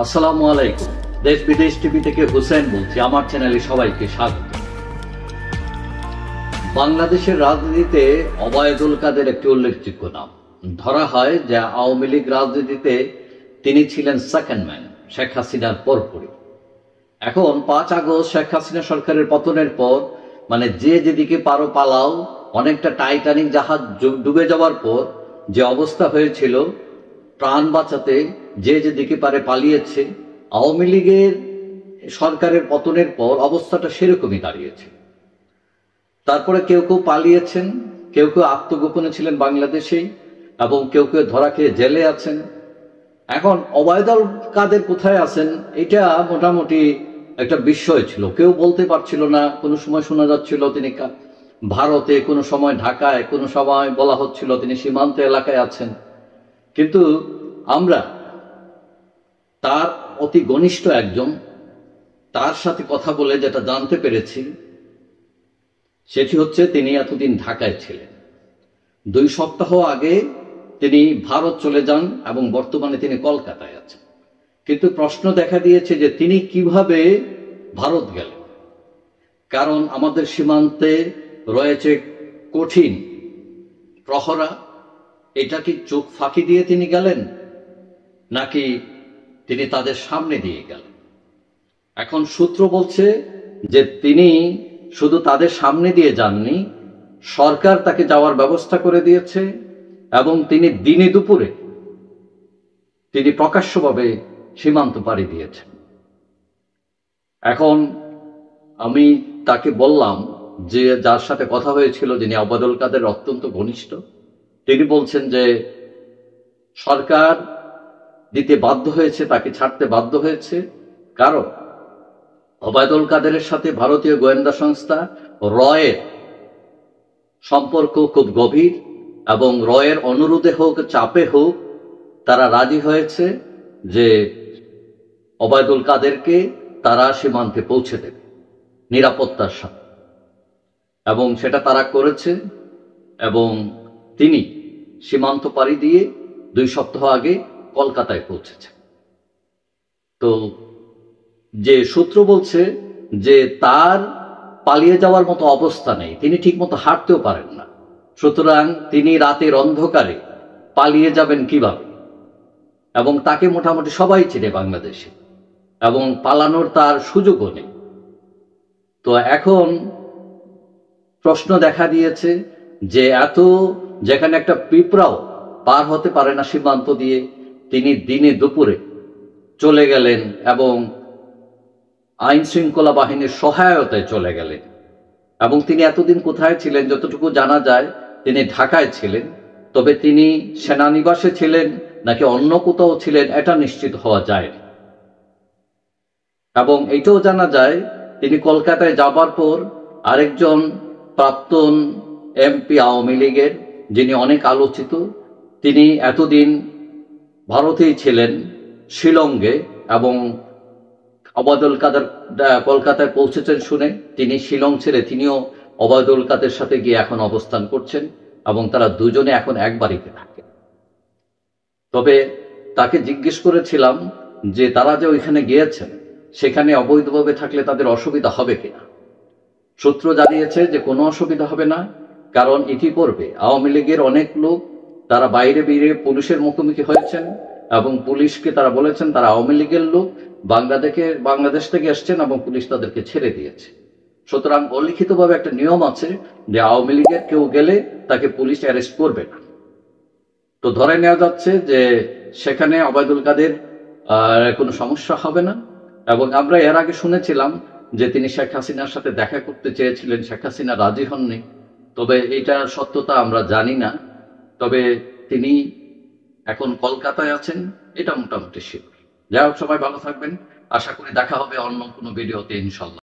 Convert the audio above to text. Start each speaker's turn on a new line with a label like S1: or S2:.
S1: আসসালামু আলাইকুম। দেশ বিদেশ টিভি থেকে হুসেন বলছি। আমার চ্যানেলে সবাইকে স্বাগত। বাংলাদেশের রাজনীতিতে ওবায়দুল কাদের একটি উল্লেখযোগ্য নাম। ধরা হয় যে আওয়ামী লীগ রাজনীতিতে তিনি ছিলেন সেকেন্ড ম্যান, শেখ হাসিনার পরপরই। এখন 5 আগস্ট শেখ হাসিনা সরকারের পতনের পর যে যেদিকে পারো পালাও, অনেকটা টাইটানিক জাহাজ ডুবে যাওয়ার পর যে অবস্থা হয়েছিল, প্রাণ বাঁচাতে যে যেদিকে পারে পালিয়েছে। আওয়ামী লীগের সরকারের পতনের পর অবস্থাটা সেরকমই দাঁড়িয়েছে। তারপরে কেউ কেউ পালিয়েছেন, কেউ কেউ আত্মগোপনে ছিলেন বাংলাদেশেই, এবং কেউ কেউ ধরা খেয়ে জেলে আছেন। এখন ওবায়দুল কাদের কোথায় আছেন এটা মোটামুটি একটা বিস্ময় ছিল। কেউ বলতে পারছিল না। কোনো সময় শোনা যাচ্ছিল তিনি ভারতে, কোনো সময় ঢাকায়, কোনো সময় বলা হচ্ছিল তিনি সীমান্ত এলাকায় আছেন। কিন্তু আমরা তার অতি ঘনিষ্ঠ একজন, তার সাথে কথা বলে যেটা জানতে পেরেছি সেটি হচ্ছে তিনি এতদিন ঢাকায় ছিলেন। 2 সপ্তাহ আগে তিনি ভারত চলে যান এবং বর্তমানে তিনি কলকাতায় আছেন। কিন্তু প্রশ্ন দেখা দিয়েছে যে তিনি কিভাবে ভারত গেলেন। কারণ আমাদের সীমান্তে রয়েছে কঠিন প্রহরা। এটা কি চোখ ফাঁকি দিয়ে তিনি গেলেন, নাকি তিনি তাদের সামনে দিয়ে গেলেন? এখন সূত্র বলছে যে তিনি শুধু তাদের সামনে দিয়ে যাননি, সরকার তাকে যাওয়ার ব্যবস্থা করে দিয়েছে, এবং তিনি দিনে দুপুরে তিনি প্রকাশ্যভাবে সীমান্ত পাড়ি দিয়েছেন। এখন আমি তাকে বললাম যে যার সাথে কথা হয়েছিল, যিনি ওবায়দুল কাদের অত্যন্ত ঘনিষ্ঠ, তিনি বলছেন যে সরকার দিতে বাধ্য হয়েছে, তাকে ছাড়তে বাধ্য হয়েছে। কারণ ওবায়দুল কাদেরের সাথে ভারতীয় গোয়েন্দা সংস্থা রয়ের সম্পর্ক খুব গভীর, এবং রয়ের অনুরোধে হোক চাপে হোক তারা রাজি হয়েছে যে ওবায়দুল কাদেরকে তারা সীমান্তে পৌঁছে দেবে নিরাপত্তার সাথে, এবং সেটা তারা করেছে। এবং তিনি সীমান্ত পাড়ি দিয়ে 2 সপ্তাহ আগে কলকাতায় পৌঁছেছেন। তো যে সূত্র বলছে যে তার পালিয়ে যাওয়ার মতো অবস্থা নেই, তিনি ঠিকমতো হাঁটতেও পারেন না। সুতরাং তিনি রাতের অন্ধকারে পালিয়ে যাবেন কিভাবে? এবং তাকে মোটামুটি সবাই চেনে বাংলাদেশে, এবং পালানোর তার সুযোগও নেই। তো এখন প্রশ্ন দেখা দিয়েছে যে যেখানে একটা পিঁপড়াও পার হতে পারে না সীমান্ত দিয়ে, তিনি দিনে দুপুরে চলে গেলেন এবং আইন শৃঙ্খলা বাহিনীর সহায়তায় চলে গেলেন। এবং তিনি এতদিন কোথায় ছিলেন? যতটুকু জানা যায় তিনি ঢাকায় ছিলেন। তবে তিনি সেনানিবাসে ছিলেন নাকি অন্য কোথাও ছিলেন এটা নিশ্চিত হওয়া যায় না। এবং এটাও জানা যায় তিনি কলকাতায় যাবার পর আরেকজন প্রাক্তন এমপি আওয়ামী লীগের, যিনি অনেক আলোচিত, তিনি এতদিন ভারতেই ছিলেন, শিলংয়ে, এবং ওবায়দুল কাদের কলকাতায় পৌঁছেছেন শুনে তিনি শিলং ছেড়ে তিনিও ওবায়দুল কাদের সাথে গিয়ে এখন অবস্থান করছেন, এবং তারা দুজনে এখন এক বাড়িতে থাকে। তবে তাকে জিজ্ঞেস করেছিলাম যে তারা যে ওইখানে গিয়েছেন সেখানে অবৈধভাবে থাকলে তাদের অসুবিধা হবে কিনা। সূত্র জানিয়েছে যে কোনো অসুবিধা হবে না, কারণ ইতিপূর্বে আওয়ামী লীগের অনেক লোক তারা বাইরে বেরিয়ে পুলিশের মুখোমুখি হয়েছেন, এবং পুলিশকে তারা বলেছেন তারা আওয়ামী লীগের লোক, বাংলাদেশ থেকে আসছেন, এবং পুলিশ তাদেরকে ছেড়ে দিয়েছে। সুতরাং অলিখিতভাবে একটা নিয়ম আছে যে আওয়ামী লীগের কেউ গেলে তাকে পুলিশ অ্যারেস্ট করবে না। তো ধরে নেওয়া যাচ্ছে যে সেখানে ওবায়দুল কাদের কোনো সমস্যা হবে না। এবং আমরা এর আগে শুনেছিলাম যে তিনি শেখ হাসিনার সাথে দেখা করতে চেয়েছিলেন, শেখ হাসিনা রাজি হননি। তবে এটার সত্যতা আমরা জানি না। তবে তিনি এখন কলকাতায় আছেন, এটা মোটামুটি শিওর। যাই হোক, সবাই ভালো থাকবেন। আশা করি দেখা হবে অন্য কোনো ভিডিওতে, ইনশাল্লাহ।